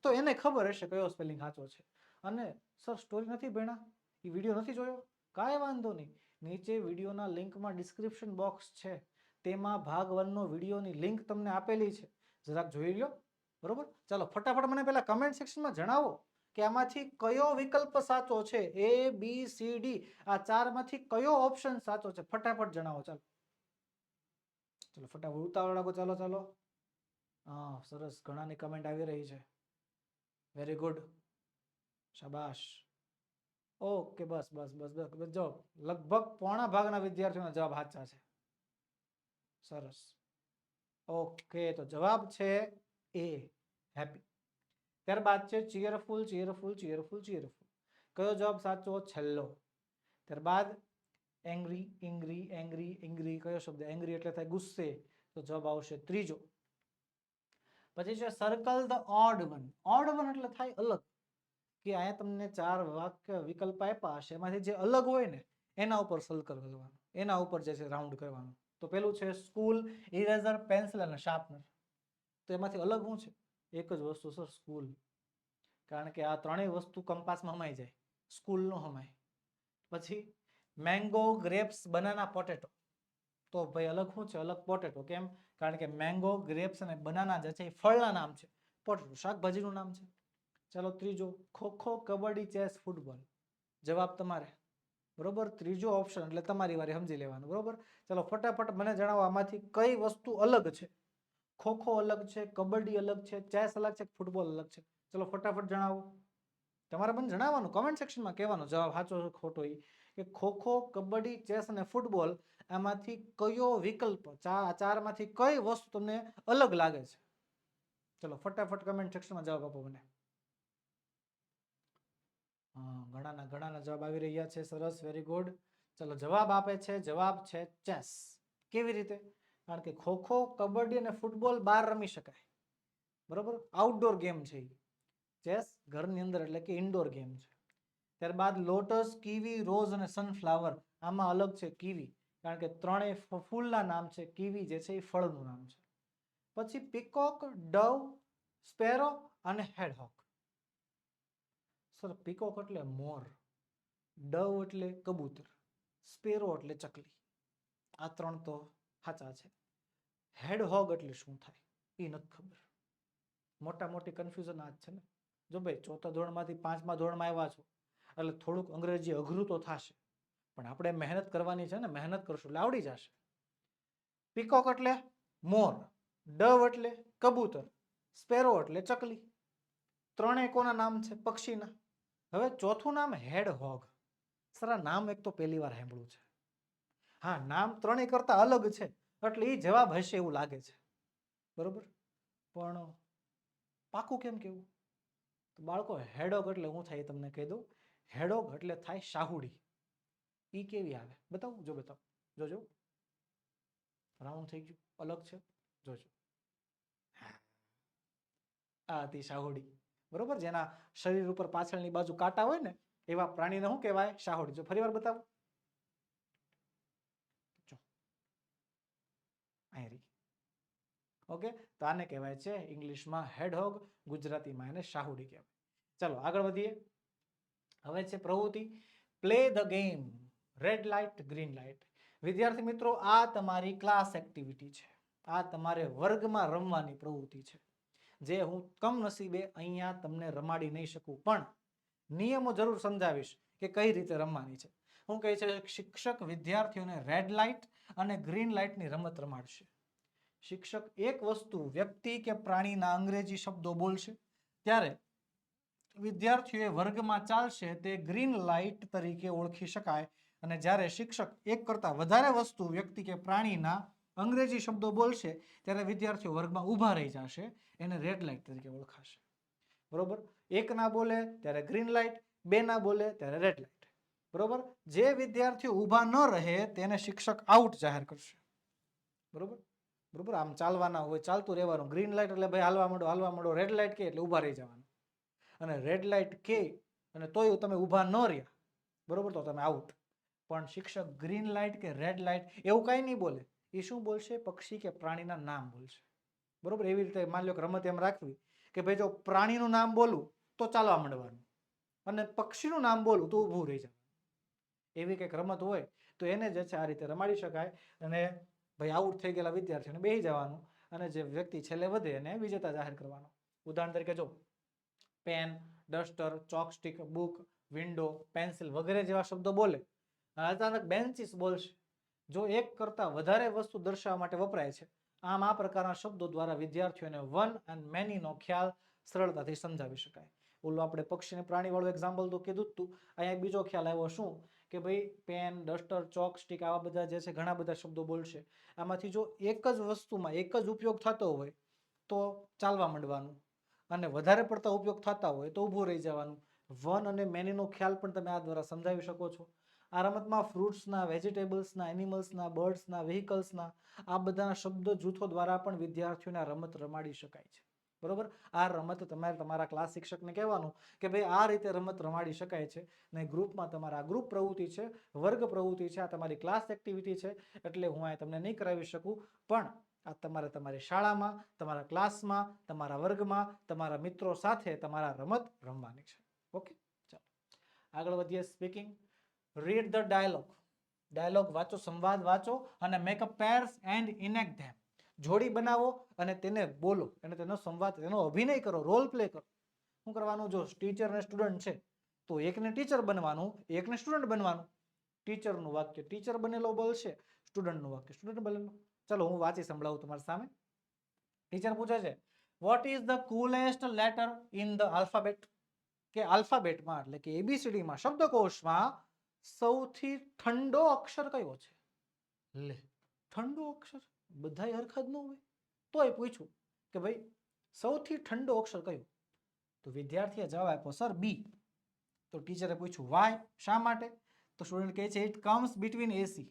તો એને ખબર હશે કયો સ્પેલિંગ સાચો છે. અને સર સ્ટોરી નથી ભણ્યા એ વિડીયો નથી જોયો? કાંઈ વાંધો નહીં, નીચે વિડીયોના લિંકમાં ડિસ્ક્રિપ્શન બોક્સ છે, તેમાં ભાગ 1 નો વિડીયોની લિંક તમને આપેલી છે, જરાક જોઈ લો. બરોબર, ચાલો ફટાફટ મને પહેલા કમેન્ટ સેક્શનમાં જણાવો કે આમાંથી કયો વિકલ્પ સાચો છે. A B C D આ ચારમાંથી કયો ઓપ્શન સાચો છે? ફટાફટ જણાવો. ચાલો ચલો ફટાફટ ઉતાવળ રાખો. ચાલો ચાલો. હા સરસ, ઘણાની કમેન્ટ આવી રહી છે. વેરી ગુડ, શાબાશ. ઓકે, બસ બસ બસ બસ જો લગભગ પોણા ભાગના વિદ્યાર્થીઓના જવાબ સાચા છે. સરસ. ઓકે, તો જવાબ છે એ, હેપી. ત્યારબાદ છે ચીયરફુલ, ચીયરફુલ, ચીયરફુલ, ચીયરફુલ. કયો જવાબ સાચો? છેલ્લો. ત્યારબાદ એંગ્રી, એંગ્રી, એંગ્રી, એંગ્રી. કયો શબ્દ? એંગ્રી એટલે થાય ગુસ્સે, તો જવાબ આવશે ત્રીજો. પછી છે circle the odd one. Odd one એટલે થાય અલગ, કે અહીંયા તમને 4 વાક્ય વિકલ્પ આપ્યા હશે, એમાંથી જે અલગ હોય ને એના ઉપર સર્કલ કરવાનું, એના ઉપર જે છે રાઉન્ડ કરવાનું. તો પેલું છે સ્કૂલ, ઇરેઝર, પેન્સિલ અને શાર્પનર. તો એમાંથી અલગ શું છે? એક જ વસ્તુ સર, સ્કૂલ. કારણ કે આ ત્રણેય વસ્તુ કંપાસમાં હમાઈ જાય, સ્કૂલ નો હમાય. પછી મેંગો, ગ્રેપ્સ, બનાના, પોટેટો. તો ભાઈ અલગ શું છે? અલગ પોટેટો. કેમ? કારણ કે મેંગો, ગ્રેપ્સ અને બનાના જે છે એ ફળના નામ છે, પોટેટો શાકભાજીનું નામ છે. ચાલો ત્રીજો, ખોખો, કબડ્ડી, ચેસ, ફૂટબોલ. જવાબ તમારે. બરોબર, ત્રીજો ઓપ્શન એટલે તમારી વારી સમજી લેવાનું. બરોબર, ચાલો ફટાફટ મને જણાવો આમાંથી કઈ વસ્તુ અલગ છે. ખોખો અલગ છે, કબડ્ડી અલગ છે, ચેસ અલગ છે, ફૂટબોલ અલગ છે. ચલો ફટાફટ જણાવો. તમારે મને જણાવવાનું, કમેન્ટ સેક્શનમાં કહેવાનું જવાબ સાચો ખોટો એ, કે ખોખો, કબડ્ડી, ચેસ અને ફૂટબોલ આમાંથી કયો વિકલ્પ, ચારમાંથી કઈ વસ્તુ તમને અલગ લાગે છે. ચલો ફટાફટ કમેન્ટ સેક્શનમાં જવાબ આપો મને. હા, ઘણાના જવાબ આવી રહ્યા છે. સરસ, વેરી ગુડ. ચલો જવાબ આપે છે, જવાબ છે ચેસ. કેવી રીતે? કારણ કે ખોખો, કબડ્ડી અને ફૂટબોલ બહાર રમી શકાય, બરોબર, આઉટડોર ગેમ છે. ચેસ ઘરની અંદર એટલે કે ઇન્ડોર ગેમ છે. ત્યારબાદ લોટસ, કીવી, રોઝ અને સનફ્લાવર. આમાં અલગ છે કીવી, કારણ કે ત્રણેય ફૂલના નામ છે, કીવી જે છે એ ફળનું નામ છે. પછી પીકોક, ડવ, સ્પેરો અને હેડહોક. સર પીકોક એટલે મોર, ડવ એટલે કબૂતર, સ્પેરો એટલે ચકલી. આ ત્રણ તો સાચા છે. હેડહોગ એટલે શું થાય એ નથી ખબર. મોટા મોટી કન્ફ્યુઝન આ જ છે ને. જો ભાઈ 4થા ધોરણમાંથી 5મા ધોરણમાં આવ્યા છો એટલે થોડુંક અંગ્રેજી અઘરું તો થશે, પણ આપણે મહેનત કરવાની છે ને, મહેનત કરશું એટલે આવડી જશે. પીકોક એટલે મોર, ડવ એટલે કબૂતર, સ્પેરો એટલે ચકલી. ત્રણેય કોના નામ છે? પક્ષીના. હવે ચોથું નામ હેડહોગ. સર આ નામ એક તો પહેલી વાર સાંભળ્યું છે. હા, નામ ત્રણેય કરતા અલગ છે એટલે એ જવાબ હશે એવું લાગે છે. બરોબર, પણ પાકું કેમ કેવું? તો બાળકો હેડોગ એટલે હું થાય તમને કહી દઉં. હેડોગ એટલે થાય શાહુડી. ઈ કેવી આવે બતાવું? જો બતાવો, જોજો. રાઉન્ડ થઈ ગયું, અલગ છે, જોજો. આ હતી શાહુડી. બરોબર, જેના શરીર ઉપર પાછળની બાજુ કાંટા હોય ને એવા પ્રાણીને શું કહેવાય? શાહુડી. જો ફરી વાર બતાવો. જો અહીં રહી. ઓકે, તો આને કહેવાય છે ઇંગ્લિશમાં હેડહોગ, ગુજરાતીમાં એને શાહુડી કહેવાય. ચાલો આગળ વધીએ. હવે છે પ્રવૃત્તિ play the game, red light, green light. વિદ્યાર્થી મિત્રો, આ તમારી ક્લાસ એક્ટિવિટી છે, આ તમારે વર્ગમાં રમવાની પ્રવૃત્તિ છે, જે હું કમનસીબે અહીંયા તમને રમાડી નહીં શકું, પણ નિયમો જરૂર સમજાવીશ કે કઈ રીતે રમવાની છે. હું કહે છે શિક્ષક વિદ્યાર્થીઓને રેડ લાઇટ અને ગ્રીન લાઇટની રમત રમાડશે. શિક્ષક એક વસ્તુ, વ્યક્તિ કે પ્રાણીના અંગ્રેજી શબ્દો બોલશે, ત્યારે વિદ્યાર્થીઓએ વર્ગમાં ચાલશે તે ગ્રીન લાઇટ તરીકે ઓળખી શકાય. અને જ્યારે શિક્ષક એક કરતાં વધારે વસ્તુ, વ્યક્તિ કે પ્રાણીના અંગ્રેજી શબ્દો બોલશે ત્યારે વિદ્યાર્થીઓ વર્ગમાં ઊભા રહી જશે, એને રેડ લાઇટ તરીકે ઓળખાશે. બરોબર, એક ના બોલે ત્યારે ગ્રીન લાઇટ, બે ના બોલે ત્યારે રેડ લાઇટ. બરોબર, જે વિદ્યાર્થીઓ ઊભા ન રહે તેને શિક્ષક આઉટ જાહેર કરશે. બરોબર બરોબર, આમ ચાલવાના હોય ચાલતું રહેવાનું. ગ્રીન લાઇટ એટલે ભાઈ હાલવા માંડો, હાલવા માંડો. રેડ લાઇટ કે એટલે ઊભા રહી જવાનું. અને રેડ લાઇટ કે અને તોય તમે ઊભા ન રહ્યા, બરોબર, તો તમે આઉટ. પણ શિક્ષક ગ્રીન લાઇટ કે રેડ લાઇટ એવું કાંઈ નહીં બોલે. એ શું બોલશે? પક્ષી કે પ્રાણીના નામ બોલશે. બરોબર, એવી રીતે માની લો કે રમત એમ રાખવી કે ભાઈ જો પ્રાણીનું નામ બોલું તો ચાલવા માંડવાનું, અને પક્ષીનું નામ બોલું તો ઊભું રહી જવાનું. એવી કંઈક રમત હોય તો એને જે છે આ રીતે રમાડી શકાય. અને ભાઈ આઉટ થઈ ગયેલા વિદ્યાર્થીઓને બેસી જવાનું અને જે વ્યક્તિ છેલ્લે વધે એને વિજેતા જાહેર કરવાનો. ઉદાહરણ તરીકે જો pen, duster, chalk stick, book, window, pencil વગેરે જેવા શબ્દો બોલે, અચાનક બેન્ચીસ બોલશે. જો એક કરતા વધારે વસ્તુ દર્શાવવા માટે વપરાય છે. આમ આ પ્રકારના શબ્દો દ્વારા વિદ્યાર્થીઓને વન એન્ડ મેનીનો ખ્યાલ સરળતાથી સમજાવી શકાય. ઓલું આપણે પક્ષી અને પ્રાણી વાળું એક્ઝામ્પલ તો કીધું જ તું. અહીંયા બીજો ખ્યાલ આવ્યો શું કે ભાઈ પેન, ડસ્ટર, ચોક, સ્ટિક આવા બધા જે છે ઘણા બધા શબ્દો બોલશે. આમાંથી જો એક જ વસ્તુમાં એક જ ઉપયોગ થતો હોય તો ચાલવા માંડવાનું, અને વધારે પડતા ઉપયોગ થતા હોય તો ઊભું રહી જવાનું. વન અને મેનીનો ખ્યાલ પણ તમે આ દ્વારા સમજાવી શકો છો. આ રમતમાં ફ્રૂટ્સના, વેજીટેબલ્સના, એનિમલ્સના, બર્ડ્સના, વ્હીકલ્સના આ બધા શબ્દ જૂથો દ્વારા પણ વિદ્યાર્થીઓને આ રમત રમાડી શકાય છે. બરોબર. આ રમત તમારે તમારા ક્લાસ શિક્ષકને કહેવાનું કે ભાઈ આ રીતે રમત રમાડી શકાય છે. ને ગ્રુપમાં તમારા ગ્રુપ પ્રવૃત્તિ છે, વર્ગ પ્રવૃત્તિ છે, આ તમારી ક્લાસ એક્ટિવિટી છે, એટલે હું આ તમને નહીં કરાવી શકું, પણ આ તમારે તમારી શાળામાં, તમારા ક્લાસમાં, તમારા વર્ગમાં, તમારા મિત્રો સાથે તમારા રમત રમવાની છે. ઓકે, ચાલો આગળ વધીએ. Speaking. Read the dialogue. Dialogue વાંચો, સંવાદ વાંચો અને make a pairs and enact them. જોડી બનાવો અને તેને બોલો, અને તેનો સંવાદ, તેનો અભિનય કરો, રોલ પ્લે કરો. શું કરવાનું? જો ટીચર અને સ્ટુડન્ટ છે તો એકને ટીચર બનવાનું, એકને સ્ટુડન્ટ બનવાનું. ટીચરનું વાક્ય ટીચર બનેલો બોલશે, સ્ટુડન્ટનું વાક્ય સ્ટુડન્ટ બનેલો. ચલો હું વાંચી સંભળાવું તમારી સામે. ટીચર પૂછે છે, what is the coolest letter in the alphabet? કે આલ્ફાબેટમાં એટલે કે એબીસીડીમાં, શબ્દકોશમાં સૌથી ઠંડો અક્ષર કયો છે? લે, ઠંડો અક્ષર બધાય હરખા જ ન હોય. તોય પૂછ્યું કે ભાઈ સૌથી ઠંડો અક્ષર કયો? તો વિદ્યાર્થીએ જવાબ આપ્યો સર બી. તો ટીચરે પૂછ્યું વાય, શા માટે? તો સ્ટુડન્ટ કહે છે ઇટ કમ્સ બિટવીન એસી,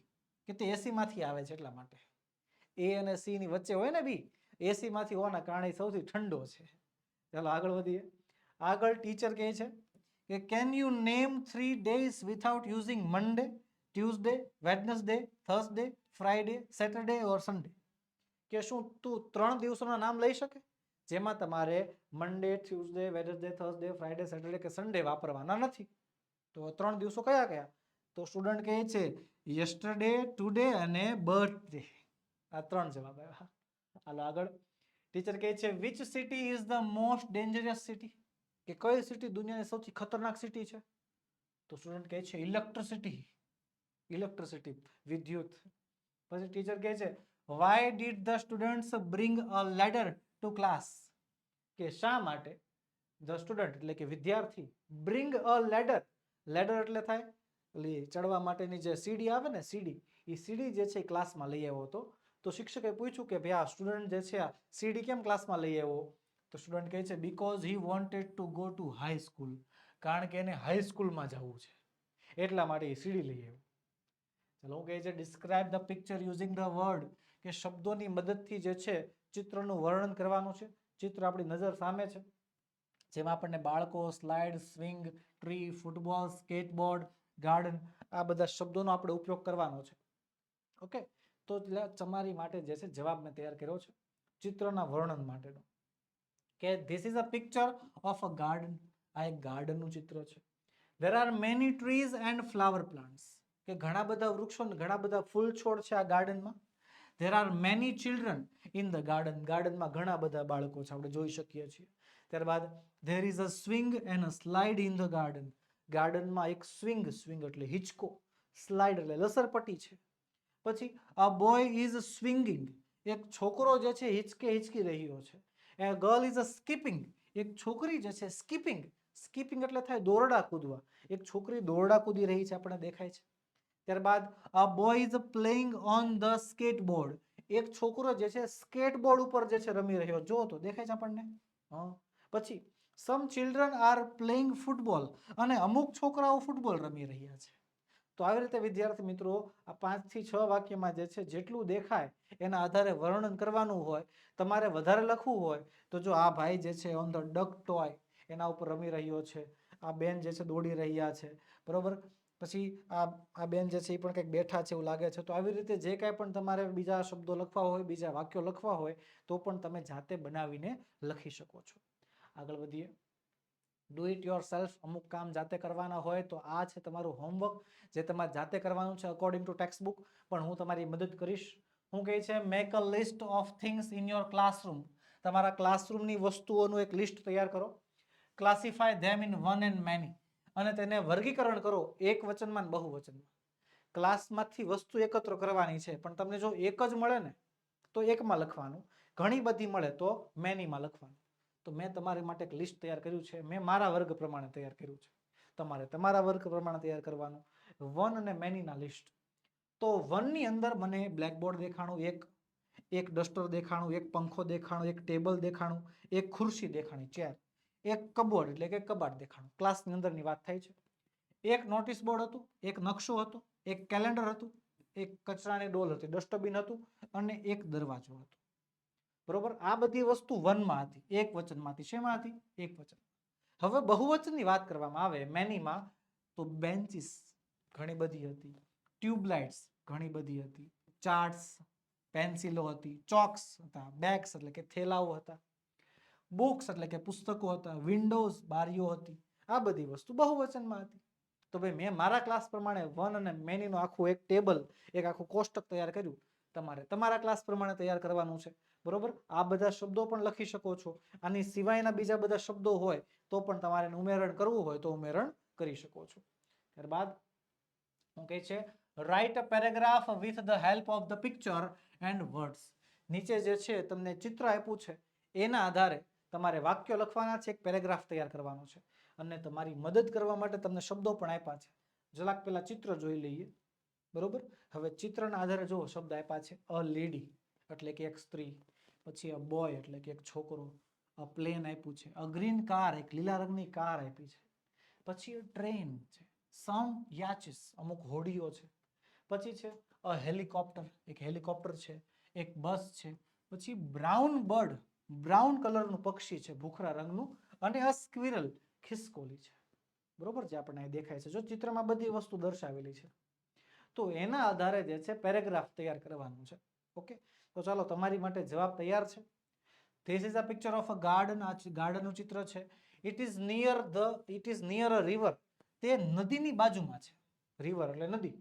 કે તે એસી માંથી આવે છે એટલા માટે. એ અને સી ની વચ્ચે હોય ને બી, એસી માંથી હોવાના કારણે સૌથી ઠંડો છે. ચાલો આગળ વધીએ. આગળ ટીચર કહે છે કે can you name 3 days without using Monday, Tuesday, Wednesday, Thursday, Friday, Saturday or Sunday? કે શું તું 3 દિવસોના નામ લઈ શકે જેમાં તમારે Monday, Tuesday, Wednesday, Thursday, Friday, Saturday કે સન્ડે વાપરવાના નથી? તો 3 દિવસો કયા કયા? તો સ્ટુડન્ટ કહે છે યસ્ટરડે, ટુડે અને બર્થડે. આ 3 જવાબ આવ્યા. હાલો આગળ. ટીચર કહે છે which city is the most dangerous city? કે કઈ સિટી દુનિયાની સૌથી ખતરનાક સિટી છે? તો સ્ટુડન્ટ કહે છે ઇલેક્ટ્રિસિટી. ઇલેક્ટ્રિસિટી, વિદ્યુત. પછી ટીચર કહે છે why did the students bring a ladder to class? કે શા માટે ધ સ્ટુડન્ટ એટલે કે વિદ્યાર્થી બ્રિંગ અ લેડર, લેડર એટલે થાય ચડવા માટેની જે સીડી આવે ને, સીડી, એ સીડી જે છે ક્લાસમાં લઈ આવ્યો હતો. તો શિક્ષકે પૂછ્યું કે ભાઈ આ સ્ટુડન્ટ જે છે આ સીડી કેમ ક્લાસમાં લઈ આવ્યો? તો સ્ટુડન્ટ કહે છે because he wanted to go to high school, કારણ કે એને હાઈ સ્કૂલમાં જવું છે એટલા માટે એ સીડી લઈ આવ્યો. ચલો હું કહે છે describe the picture using the word, કે શબ્દોની મદદથી જે છે ચિત્રનું વર્ણન કરવાનું છે. ચિત્ર આપણી નજર સામે છે, જેમાં આપણને બાળકો, slide, swing, tree, football, skateboard, garden આ બધા શબ્દોનો આપણે ઉપયોગ કરવાનો છે. ઓકે, તો તમારી માટે જે છે જવાબ મેં તૈયાર કર્યો છે ચિત્રના વર્ણન માટેનો, કે this is a picture of a garden. આ એક ગાર્ડનનું ચિત્ર છે. There are many trees and flower plants, કે ઘણા બધા વૃક્ષો ને ઘણા બધા ફૂલ છોડ છે આ ગાર્ડનમાં. There are many children in the garden, ગાર્ડનમાં ઘણા બધા બાળકો છે આપણે જોઈ શકીએ છીએ. ત્યારબાદ there is a swing and a slide in the garden, ગાર્ડનમાં એક સ્વિંગ, સ્વિંગ એટલે હિંચકો, સ્લાઇડ એટલે લસરપટ્ટી છે. પછી અ બોય ઇઝ સ્વિંગિંગ, એક છોકરો જે છે હિચકી રહ્યો છે. એ ગર્લ ઇઝ અ સ્કીપિંગ, એક છોકરી જે છે સ્કીપિંગ, સ્કીપિંગ એટલે થાય દોરડા કૂદવા, એક છોકરી દોરડા કૂદી રહી છે આપણને દેખાય છે. ત્યારબાદ a boy is playing on the skateboard, એક છોકરો જે છે સ્કેટબોર્ડ ઉપર જે છે રમી રહ્યો, જો તો દેખાય છે આપણને. પછી some children are playing football, અને અમુક છોકરાઓ ફૂટબોલ રમી રહ્યા છે. તો આવી રીતે વિદ્યાર્થી મિત્રો આ 5 થી 6 વાક્યમાં જે છે જેટલું દેખાય એના આધારે વર્ણન કરવાનું હોય. તમારે વધારે લખવું હોય તો જો આ ભાઈ જે છે ઓન ધ ડક ટોય એના ઉપર રમી રહ્યો છે, આ બેન જે છે દોડી રહ્યા છે, બરોબર. પછી આ બેન જે છે એ પણ કંઈક બેઠા છે એવું લાગે છે. તો આવી રીતે જે કાંઈ પણ તમારે બીજા શબ્દો લખવા હોય, બીજા વાક્યો લખવા હોય તો પણ તમે જાતે બનાવીને લખી શકો છો. આગળ વધીએ. ડુ ઇટ યોર સેલ્ફ, અમુક કામ જાતે કરવાના હોય તો આ છે તમારું હોમવર્ક, જે તમારે જાતે કરવાનું છે અકોર્ડિંગ ટુ ટેક્સ્ટ બુક, પણ હું તમારી મદદ કરીશ. હું કહે છે make a list of things in your classroom, તમારા ક્લાસરૂમની વસ્તુઓનું એક લિસ્ટ તૈયાર કરો. Classify them in one and many, અને તેને વર્ગીકરણ કરો એક વચનમાં બહુવચનમાં. ક્લાસમાંથી વસ્તુ એકત્ર કરવાની છે, પણ તમને જો એક જ મળે ને તો એકમાં લખવાનું, ઘણી બધી મળે તો મેનીમાં લખવાનું. તો મેં તમારી માટે એક લિસ્ટ તૈયાર કર્યું છે, મેં મારા વર્ગ પ્રમાણે તૈયાર કર્યું છે, તમારે તમારા વર્ગ પ્રમાણે તૈયાર કરવાનું. વન અને મેનીના લિસ્ટ. તો વનની અંદર મને બ્લેકબોર્ડ દેખાણું, એક ડસ્ટર દેખાણું, એક પંખો દેખાણું, એક ટેબલ દેખાણું, એક ખુરશી દેખાણી, ચેર, એક કબોર્ડ એટલે કે કબાટ દેખાણું. ક્લાસની અંદરની વાત થાય છે. એક નોટિસ બોર્ડ હતું, એક નકશો હતો, એક કેલેન્ડર હતું, એક કચરાની ડોલ હતી, ડસ્ટબિન હતું, અને એક દરવાજો હતો. બરોબર, આ બધી વસ્તુ વનમાં હતી, એક વચનમાંથી. શેમાં હતી? એક વચન. હવે બહુવચનની વાત કરવામાં આવે મેનીમાં, તો બેન્ચીસ ઘણી બધી હતી, ટ્યુબલાઇટ્સ ઘણી બધી હતી, ચાર્ટ્સ પેન્સિલો હતી, ચોક્સ હતા, બેગ્સ એટલે કે થેલાઓ હતા, બુક્સ એટલે કે પુસ્તકો હતા, વિન્ડોઝ બારીઓ હતી. આ બધી વસ્તુ બહુવચનમાં હતી. તો ભાઈ મેં મારા ક્લાસ પ્રમાણે વન અને મેનીનું આખું એક ટેબલ, એક આખું કોષ્ટક તૈયાર કર્યું. તમારે તમારા ક્લાસ પ્રમાણે તૈયાર કરવાનું છે. બરોબર, આ બધા શબ્દો પણ લખી શકો છો. આની સિવાયના બીજા બધા શબ્દો હોય તો પણ તમારે ઉમેરણ કરવું હોય તો ઉમેરણ કરી શકો છો. ત્યારબાદ શું કહે છે? Write a paragraph with the help of the picture and words. નીચે જે છે તમને ચિત્ર આપ્યું છે, એના આધારે તમારે વાક્ય લખવાના છે, એક પેરેગ્રાફ તૈયાર કરવાનો છે, અને તમારી મદદ કરવા માટે તમને શબ્દો પણ આપ્યા છે. જરાક પેલા ચિત્ર જોઈ લઈએ. બરોબર, હવે ચિત્રના આધારે જો શબ્દ આપ્યા છે, અ લેડી એટલે કે એક સ્ત્રી, પછી અ બોય એટલે કે એક છોકરો, અ પ્લેન આપ્યું છે, અ ગ્રીન કાર એક લીલા રંગની કાર આપી છે, પછી ટ્રેન છે, સમ યાચીસ અમુક હોડીઓ છે, પછી છે અ હેલિકોપ્ટર એક હેલિકોપ્ટર છે, એક બસ છે, પછી બ્રાઉન બર્ડ બ્રાઉન કલરનું પક્ષી છે, ભૂખરા રંગનું, અને અ સ્ક્વિરલ ખિસકોલી છે. બરોબર, જે આપણને અહીં દેખાય છે. જો ચિત્રમાં બધી વસ્તુ દર્શાવેલી છે તો એના આધારે જે છે પેરેગ્રાફ તૈયાર કરવાનું છે. ઓકે, તો ચાલો તમારી માટે જવાબ તૈયાર છે. This is a picture of a garden. આ ગાર્ડનનું ચિત્ર છે. It is near a river. તે નદીની બાજુમાં છે. રિવર એટલે નદી.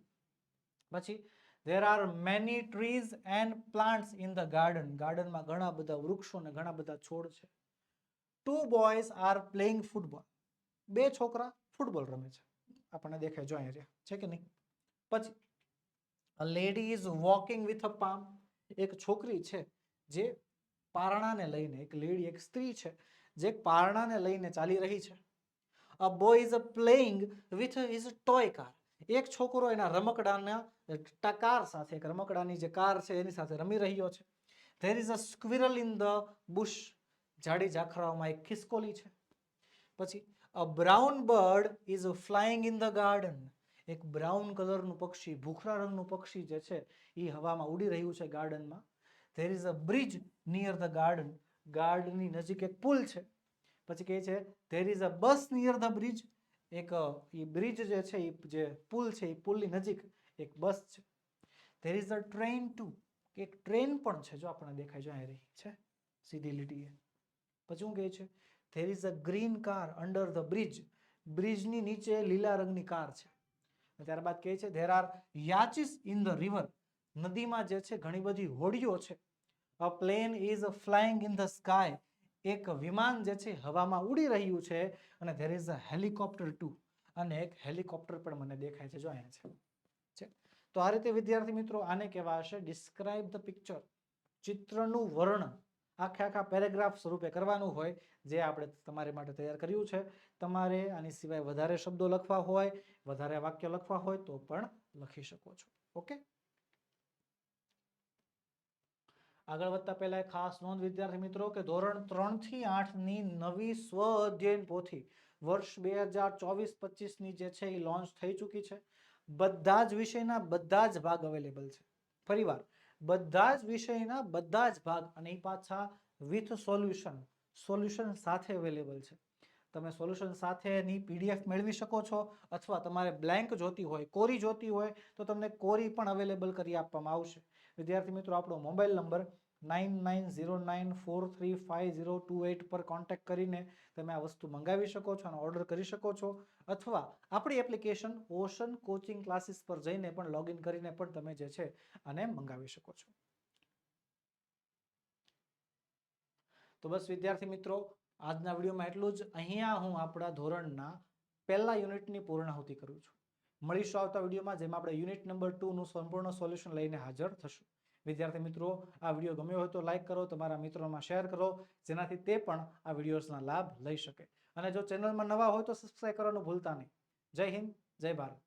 પછી there are many trees and plants in the garden. ગાર્ડનમાં ઘણા બધા વૃક્ષો અને ઘણા બધા છોડ છે. Two boys are playing football. બે છોકરા ફૂટબોલ રમે છે. આપણને દેખાય જો અહીંયા છે કે નહીં. પછી a lady is walking with a palm. એક છોકરી છે જે પારણાને લઈને, એક લેડી એક સ્ત્રી છે જે પારણાને લઈને ચાલી રહી છે. A boy is playing with his toy car. એક છોકરો એના રમકડાના કાર સાથે, એક રમકડાની જે કાર છે એની સાથે રમી રહ્યો છે. There is a squirrel in the bush. ઝાડી ઝાખરાઓમાં એક ખિસકોલી છે. પછી a brown bird is flying in the garden. એક બ્રાઉન કલરનું પક્ષી, ભૂખરા રંગનું પક્ષી જે છે એ હવામાં ઉડી રહ્યું છે ગાર્ડનમાં. There is a bridge near the garden. ગાર્ડનની નજીક એક પુલ છે. પછી કહે છે there is a bus near the bridge. એક એ બ્રિજ જે છે, એ જે પુલ છે એ પુલની નજીક એક બસ છે. there is a train too. એક ટ્રેન પણ છે, જો આપણને દેખાય જો અહીં રહી છે સીધી લીટીએ. પછી શું કહે છે there is a green car under the bridge. બ્રિજની નીચે લીલા રંગની કાર છે. ત્યારબાદ કહે છે there are yachts in the river. નદીમાં જે છે ઘણી બધી હોડીઓ છે. a plane is flying in the sky. એક વિમાન જે છે હવામાં ઉડી રહ્યું છે. અને there is a helicopter too. અને એક હેલિકોપ્ટર પણ મને દેખાય છે, જો અહીંયા છે. તો આ રીતે વિદ્યાર્થી મિત્રો આને કહેવાશે ડિસ્ક્રાઇબ ધ પિક્ચર. ચિત્રનું વર્ણન આખા પેરેગ્રાફ સ્વરૂપે કરવાનું હોય, જે આપણે તમારી માટે તૈયાર કર્યું છે. તમારે આની સિવાય વધારે શબ્દો લખવા હોય, વધારે વાક્ય લખવા હોય તો પણ લખી શકો છો. ઓકે, આગળ વધતા પહેલા ખાસ નોંધ વિદ્યાર્થી મિત્રો કે ધોરણ 3 થી 8 ની નવી સ્વ અધ્યયન પોથી વર્ષ 2024-25 ની જે છે એ લોન્ચ થઈ ચૂકી છે. બધા જ વિષયના બધા જ ભાગ અવેલેબલ છે. ફરીવાર, બધા જ વિષયના બધા જ ભાગ, અને એ પાછા વિથ સોલ્યુશન સાથે અવેલેબલ છે. તમે સોલ્યુશન સાથેની PDF મેળવી શકો છો, અથવા તમારે બ્લેન્ક જોતી હોય, કોરી જોતી હોય તો તમને કોરી પણ અવેલેબલ કરી આપવામાં આવશે. વિદ્યાર્થી મિત્રો, આપણો મોબાઈલ નંબર 9909435028 પર કોન્ટેક્ટ કરીને તમે આ વસ્તુ મંગાવી શકો છો અને ઓર્ડર કરી શકો છો, અથવા આપણી એપ્લિકેશન ઓશન કોચિંગ ક્લાસીસ પર જઈને પણ લોગિન કરીને પણ તમે જે છે આને મંગાવી શકો છો. તો બસ વિદ્યાર્થી મિત્રો, આજના વિડીયોમાં એટલું જ. અહીંયા હું આપણા ધોરણના પહેલા યુનિટની પૂર્ણાહુતિ કરું છું. મળીશું આવતા વિડીયોમાં, જેમાં આપણે યુનિટ નંબર 2 નું સંપૂર્ણ સોલ્યુશન લઈને હાજર થશું. વિદ્યાર્થી મિત્રો, આ વિડીયો ગમ્યો હોય તો લાઈક કરો, તમારા મિત્રોમાં શેર કરો, જેનાથી તે પણ આ વિડીયોઝના લાભ લઈ શકે. અને જો ચેનલમાં નવા હોય તો સબસ્ક્રાઇબ કરવાનું ભૂલતા નહીં. જય હિન્દ, જય ભારત.